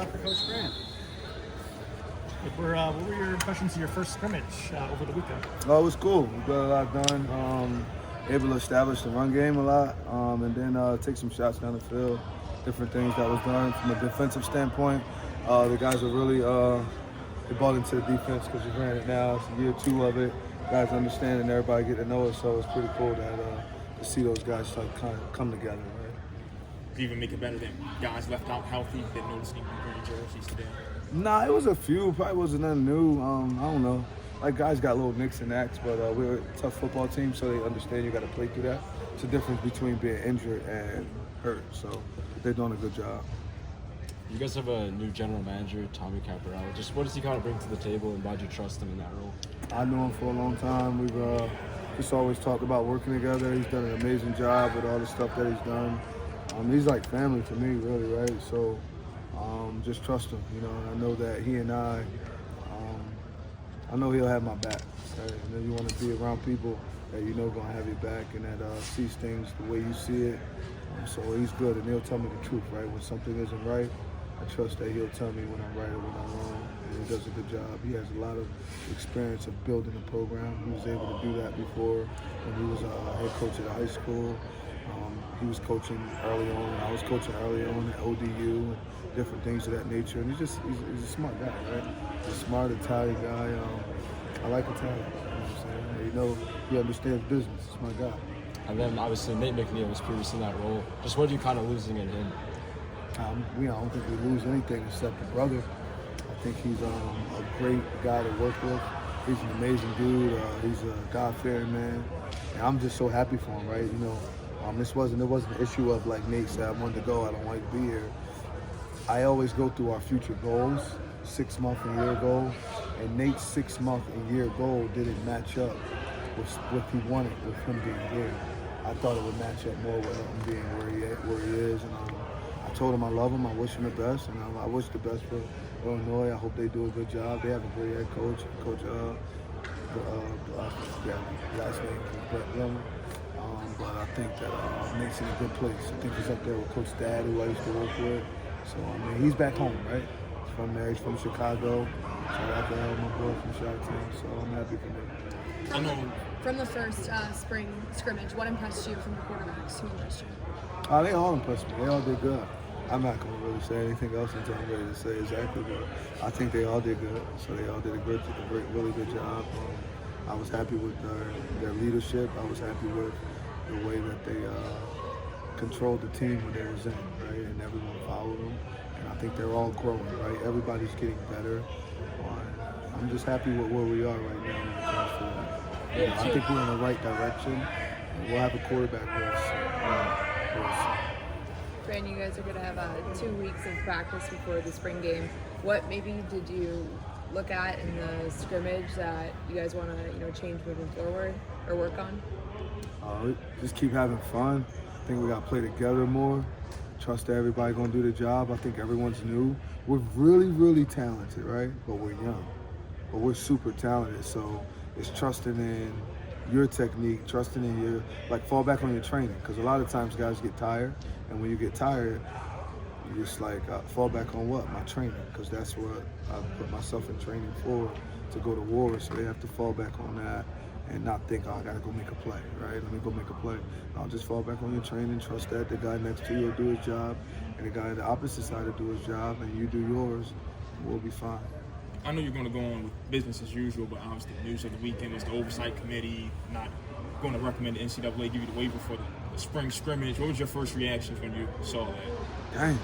for Coach Fran. What were your impressions of your first scrimmage over the weekend? Oh, it was cool. We got a lot done. Able to establish the run game a lot, and then take some shots down the field. Different things that was done from a defensive standpoint. The guys are really they bought into the defense because we ran it now. It's year 2 of it. Guys understand and everybody get to know it, so it's pretty cool to see those guys start kind of come together. Right? Do you even make it better that guys left out healthy that noticed any wearing jerseys today? Nah, it was a few. Probably wasn't nothing new. I don't know. Like, guys got little nicks and knacks, but we're a tough football team, so they understand you got to play through that. It's a difference between being injured and hurt, so they're doing a good job. You guys have a new general manager, Tommy Caparella. Just what does he kind of bring to the table, and why do you trust him in that role? I knew him for a long time. We've just always talked about working together. He's done an amazing job with all the stuff that he's done. He's like family to me, really, right? So just trust him, you know. And I know that he and I know he'll have my back. Right? And then you want to be around people that you know going to have your back and that sees things the way you see it. So he's good, and he'll tell me the truth, right? When something isn't right, I trust that he'll tell me when I'm right or when I'm wrong, and he does a good job. He has a lot of experience of building a program. He was able to do that before when he was a head coach at a high school. He was coaching early on. I was coaching early on at ODU, and different things of that nature. And he's a smart guy, right? He's a smart Italian guy. I like Italian, you know what I'm saying? You know, he understands business. He's my guy. And then obviously Nate McNeal was previously in that role. Just what are you kind of losing in him? I don't think we lose anything except the brother. I think he's a great guy to work with. He's an amazing dude. He's a God-fearing man. And I'm just so happy for him, right? You know, there wasn't an issue of like Nate said, I wanted to go, I don't like to be here. I always go through our future goals, 6-month and year goal, and Nate's 6-month and year goal didn't match up with what he wanted with him being here. I thought it would match up more with him being where he is. And I told him I love him, I wish him the best, and I wish the best for Illinois. I hope they do a good job. They have a great head coach, last name is Brett Young. But I think that Nate's in a good place. I think he's up there with Coach Dad, who I used to work with. So, I mean, he's back home, right? He's from there. He's from Chicago. Shout out to my boy from Chi-Town. So I'm happy for him. From the first spring scrimmage, what impressed you from the quarterbacks? Who impressed you? They all impressed me. They all did good. I'm not going to really say anything else until I'm ready to say exactly, but I think they all did good. So they all did a really good job. I was happy with their leadership. I was happy with the way that they controlled the team when they was in, right? And everyone followed them. And I think they're all growing, right? Everybody's getting better. I'm just happy with where we are right now when it comes to that. I think we're in the right direction. And we'll have a quarterback real soon. Fran, you guys are going to have 2 weeks of practice before the spring game. What maybe did you look at in the scrimmage that you guys want to change moving forward or work on? Just keep having fun. I think we got to play together more. Trust that everybody going to do the job. I think everyone's new. We're really, really talented, right? But we're young. But we're super talented. So it's trusting in your technique, trusting in your, fall back on your training. Because a lot of times guys get tired. And when you get tired, you just fall back on what? My training. Because that's what I put myself in training for, to go to war. So they have to fall back on that. And not think, I gotta go make a play, right? Let me go make a play. I'll just fall back on your training, trust that the guy next to you will do his job, and the guy on the opposite side will do his job, and you do yours, and we'll be fine. I know you're going to go on with business as usual, but obviously the news of the weekend was the oversight committee not going to recommend the NCAA give you the waiver for the spring scrimmage. What was your first reaction when you saw that? Dang.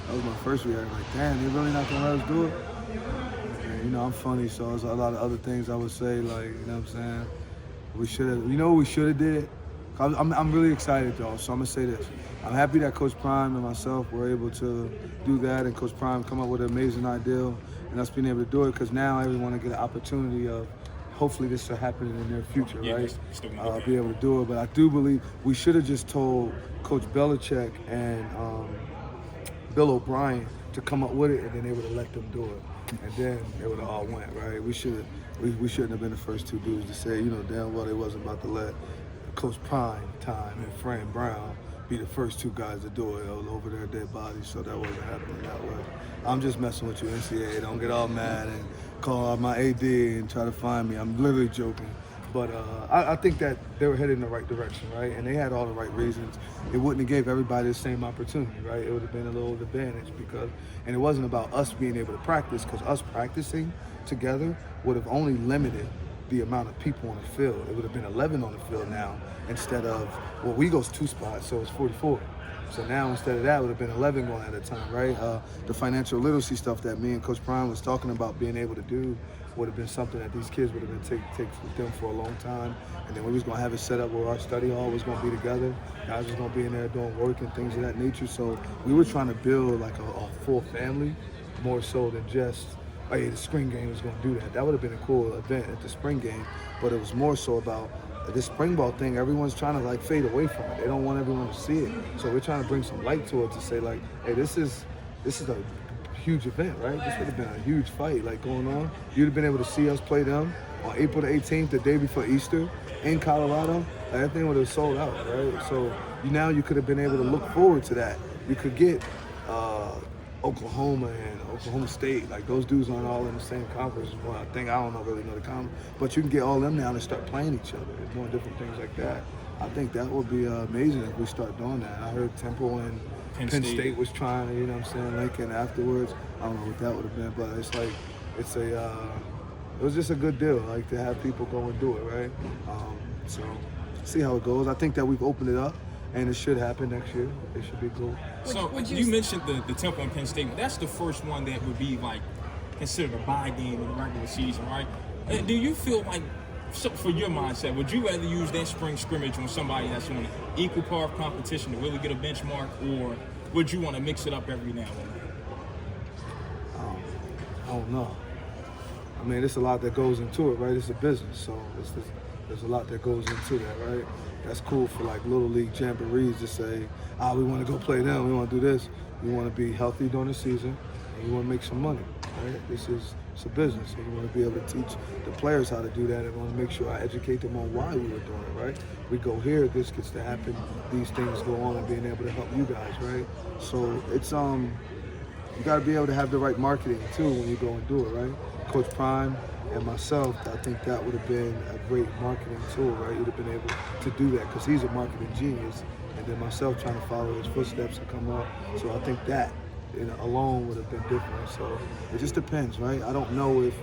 That was my first reaction. Damn, they really not gonna let us do it? And, I'm funny, so there's a lot of other things I would say, you know what I'm saying? We should have, what we should have did? I'm really excited, though, so I'm going to say this. I'm happy that Coach Prime and myself were able to do that, and Coach Prime come up with an amazing idea, and us being able to do it, because now everyone will get an opportunity of, hopefully this will happen in the near future, right? Be able to do it, but I do believe we should have just told Coach Belichick and Bill O'Brien to come up with it, and then they would have let them do it. And then it would have all went, right? We shouldn't have been the first two dudes to say, damn well they wasn't about to let Coach Prime Time and Fran Brown be the first 2 guys to do it over their dead bodies, so that wasn't happening that way. I'm just messing with you, NCAA. Don't get all mad and call out my AD and try to find me. I'm literally joking. But I think that they were headed in the right direction, right? And they had all the right reasons. It wouldn't have gave everybody the same opportunity, right? It would have been a little advantage and it wasn't about us being able to practice, because us practicing together would have only limited the amount of people on the field. It would have been 11 on the field now instead of, well, we goes 2 spots, so it's 44. So now instead of that, it would have been 11 going at a time, right? The financial literacy stuff that me and Coach Fran was talking about being able to do would have been something that these kids would have been take with them for a long time. And then we was gonna have it set up where our study hall was gonna be together. Guys was gonna be in there doing work and things of that nature. So we were trying to build like a full family, more so than just, hey, the spring game was gonna do that. That would have been a cool event at the spring game, but it was more so about this spring ball thing. Everyone's trying to like fade away from it. They don't want everyone to see it. So we're trying to bring some light to it to say like, hey, this is a huge event, right? This would have been a huge fight like going on. You'd have been able to see us play them on April the 18th, the day before Easter in Colorado. Like, that thing would have sold out, right? So now you could have been able to look forward to that. You could get Oklahoma and Oklahoma State, like those dudes aren't all in the same conference. Well, I don't really know the conference, but you can get all them now and start playing each other and doing different things like that. I think that would be amazing if we start doing that. I heard Temple and Penn State was trying to, you know what I'm saying, Lincoln afterwards. I don't know what that would have been, but it's like, it was just a good deal, like to have people go and do it, right? So see how it goes. I think that we've opened it up, and it should happen next year. It should be cool. So you mentioned the Temple and Penn State. That's the first one that would be like considered a bye game in the regular season, right? Do you feel like, so for your mindset, would you rather use that spring scrimmage on somebody that's on an equal par of competition to really get a benchmark, or would you want to mix it up every now and then? I don't know. I mean, there's a lot that goes into it, right? It's a business, so there's a lot that goes into that, right? That's cool for like little league jamborees to say, we want to go play them, we want to do this. We want to be healthy during the season, and we want to make some money, right? It's a business, and we want to be able to teach the players how to do that, and we want to make sure I educate them on why we were doing it, right? We go here, this gets to happen, these things go on, and being able to help you guys, right? So it's you got to be able to have the right marketing too when you go and do it, right? Coach Prime and myself, I think that would have been a great marketing tool, right? You'd have been able to do that because he's a marketing genius, and then myself trying to follow his footsteps and come up. So I think that alone would have been different. So it just depends, right? I don't know if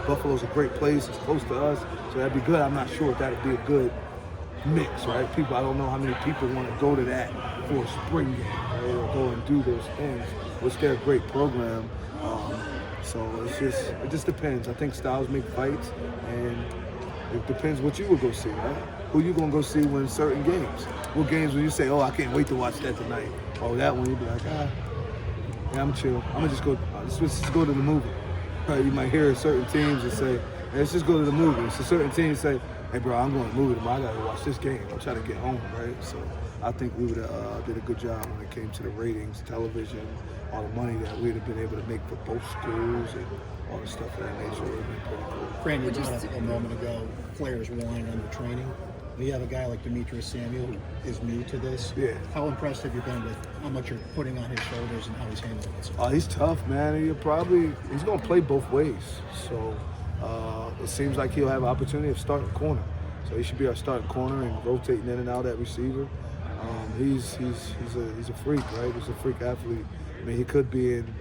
Buffalo's a great place, it's close to us, so that'd be good. I'm not sure if that'd be a good mix, right? I don't know how many people want to go to that for a spring game, right? Or go and do those things, which they're a great program. So it just depends. I think styles make fights, and it depends what you would go see, right? Who you gonna go see when certain games? What games will you say, I can't wait to watch that tonight? Oh, that one, you'd be like, yeah, I'm chill. I'm gonna just go, let's just go to the movie. Right? You might hear certain teams that say, hey, let's just go to the movie. So certain teams say, hey bro, I'm going to the movie tomorrow. I gotta watch this game. I'm trying to get home, right? So I think we would have did a good job when it came to the ratings, television, all the money that we'd have been able to make for both schools and all the stuff of that nature would have been pretty cool. Fran, you brought up a moment ago, players relying on the training. You have a guy like Demetrius Samuel who is new to this. Yeah. How impressed have you been with how much you're putting on his shoulders and how he's handling it? Oh, he's tough, man. He's going to play both ways. So it seems like he'll have an opportunity of starting corner. So he should be our starting corner and rotating in and out at receiver. He's a freak, right? He's a freak athlete. I mean, he could be in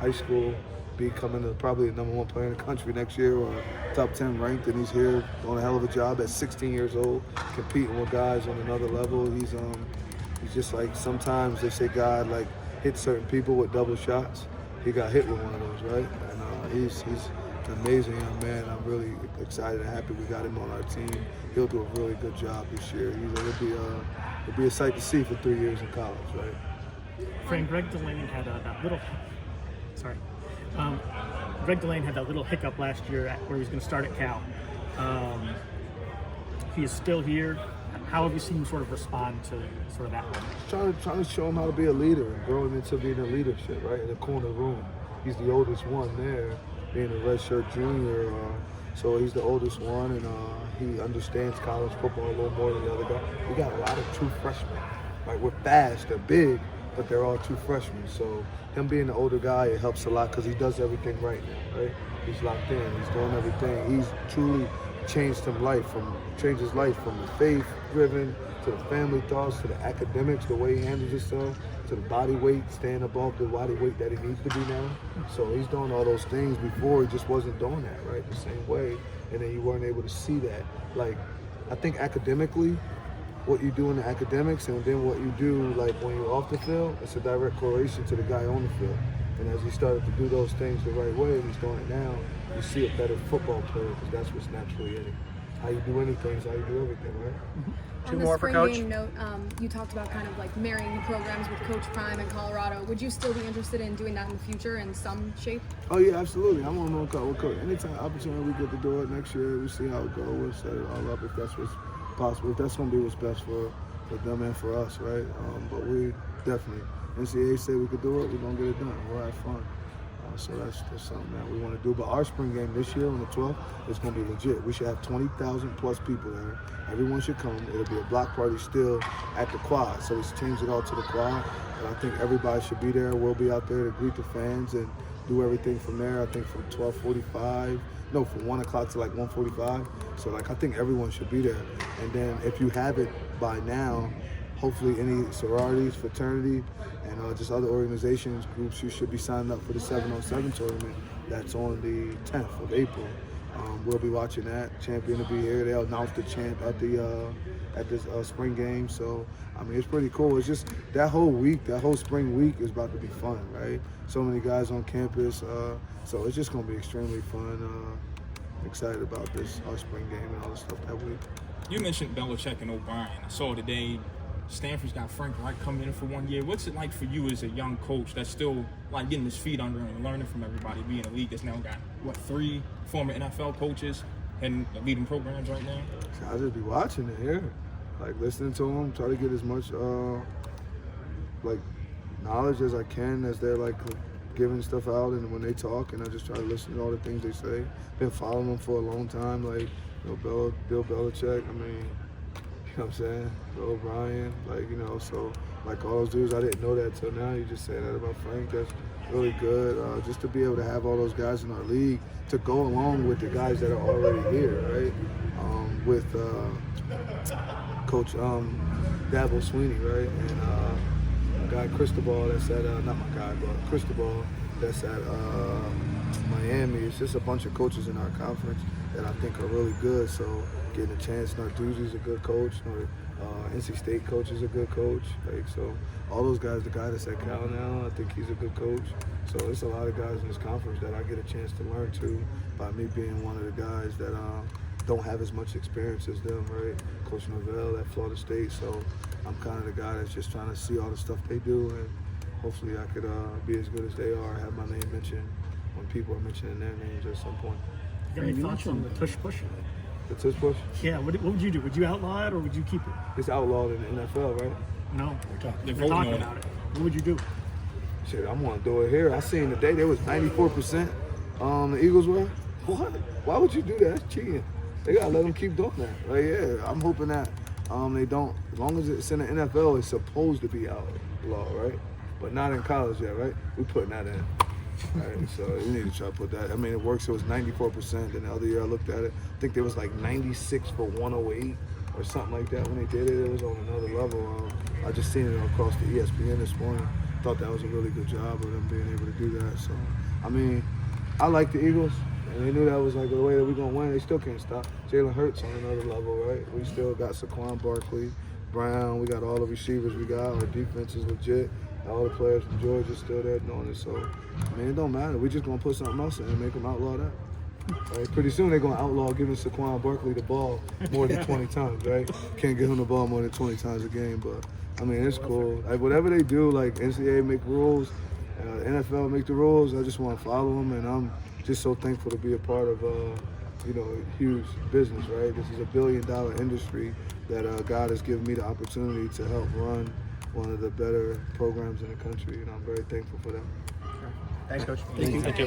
high school, becoming probably the #1 player in the country next year, or top 10 ranked, and he's here doing a hell of a job at 16 years old, competing with guys on another level. He's just like, sometimes they say God like hit certain people with double shots. He got hit with one of those, right? And he's an amazing young man. I'm really excited and happy we got him on our team. He'll do a really good job this year. It'll be a sight to see for 3 years in college, right? Fran, Greg Delane had that little. Sorry. Greg Delane had that little hiccup last year where he was going to start at Cal. He is still here. How have you seen him sort of respond to sort of that one? Trying to show him how to be a leader and grow him into being a leadership, right? In the corner room. He's the oldest one there, being a redshirt junior. So he's the oldest one, and he understands college football a little more than the other guy. We got a lot of true freshmen. Like, we're fast, they're big, but they're all true freshmen. So him being the older guy, it helps a lot because he does everything right now, right? He's locked in, he's doing everything. He's truly changed his life from the faith-driven to the family thoughts, to the academics, the way he handles himself, to the body weight, staying above the body weight that he needs to be now. So he's doing all those things. Before, he just wasn't doing that, right, the same way. And then you weren't able to see that. Like, I think academically, what you do in the academics and then what you do, like, when you're off the field, it's a direct correlation to the guy on the field. And as he started to do those things the right way, and he's doing it now, you see a better football player because that's what's naturally in him. How you do anything is how you do everything, right? On the spring game note, you talked about kind of like marrying the programs with Coach Prime in Colorado. Would you still be interested in doing that in the future in some shape? Oh yeah, absolutely. I want to know with Coach. Anytime opportunity we get to do it next year, we see how it goes. We'll set it all up if that's what's possible. If that's going to be what's best for them and for us, right? But we definitely, NCAA say we could do it, we're going to get it done. We'll have fun. So that's something that we want to do. But our spring game this year on the 12th is going to be legit. We should have 20,000 plus people there. Everyone should come. It'll be a block party still at the quad. So let's change it all to the quad. And I think everybody should be there. We'll be out there to greet the fans and do everything from there. I think from 1 o'clock to like 1:45. So like I think everyone should be there. And then if you have it by now, hopefully any sororities, fraternity, and just other organizations, groups, you should be signing up for the 7-on-7 tournament. That's on the 10th of April. We'll be watching that. Champion will be here. They'll announce the champ at this spring game. So, I mean, it's pretty cool. It's just that whole week, that whole spring week is about to be fun, right? So many guys on campus. So it's just going to be extremely fun. Excited about our spring game and all the stuff that week. You mentioned Belichick and O'Brien. I saw today Stanford's got Frank Reich coming in for 1 year. What's it like for you as a young coach that's still like getting his feet under him and learning from everybody, being a league that's now got, 3 former NFL coaches and leading programs right now? So I just be watching it here, like listening to them, try to get as much like knowledge as I can as they're like giving stuff out and when they talk, and I just try to listen to all the things they say. Been following them for a long time, like Bill Belichick. I mean, you know what I'm saying? Bill O'Brien, so like all those dudes, I didn't know that till now. You just say that about Frank. That's really good. Just to be able to have all those guys in our league to go along with the guys that are already here, right? With Coach Dabo Sweeney, right? And my guy Cristobal that's at, not my guy, but Cristobal that's at Miami. It's just a bunch of coaches in our conference that I think are really good. So getting a chance, Narduzzi's a good coach. NC State coach is a good coach. So all those guys, the guy that's at Cal now, I think he's a good coach. So it's a lot of guys in this conference that I get a chance to learn to by me being one of the guys that don't have as much experience as them, right? Coach Norvell at Florida State. So I'm kind of the guy that's just trying to see all the stuff they do, and hopefully I could be as good as they are, have my name mentioned when people are mentioning their names at some point. You got any thoughts on the tush push? The tush push? Yeah, what would you do? Would you outlaw it or would you keep it? It's outlawed in the NFL, right? No, They're we're talking voting on about it. What would you do? Shit, I'm gonna do it here. I seen today there was 94%. The Eagles were. What? Why would you do that? That's cheating. They gotta let them keep doing that. Like, yeah, I'm hoping that they don't. As long as it's in the NFL, it's supposed to be outlawed, right? But not in college yet, right? We're putting that in. Right, so you need to try to put that. I mean, it works. It was 94%. And the other year I looked at it, I think there was like 96 for 108 or something like that when they did it. It was on another level. I just seen it across the ESPN this morning. Thought that was a really good job of them being able to do that. So, I mean, I like the Eagles, and they knew that was like the way that we're gonna win. They still can't stop. Jalen Hurts on another level, right? We still got Saquon Barkley, Brown. We got all the receivers we got. Our defense is legit. All the players from Georgia still there doing it. So, I mean, it don't matter. We're just going to put something else in and make them outlaw that. Right? Pretty soon they're going to outlaw giving Saquon Barkley the ball more than 20 times, right? Can't give him the ball more than 20 times a game. But, I mean, it's cool. Like, whatever they do, like NCAA make rules, NFL make the rules, I just want to follow them. And I'm just so thankful to be a part of, huge business, right? This is $1 billion industry that God has given me the opportunity to help run one of the better programs in the country, and I'm very thankful for that. Thanks, Coach. Thank you.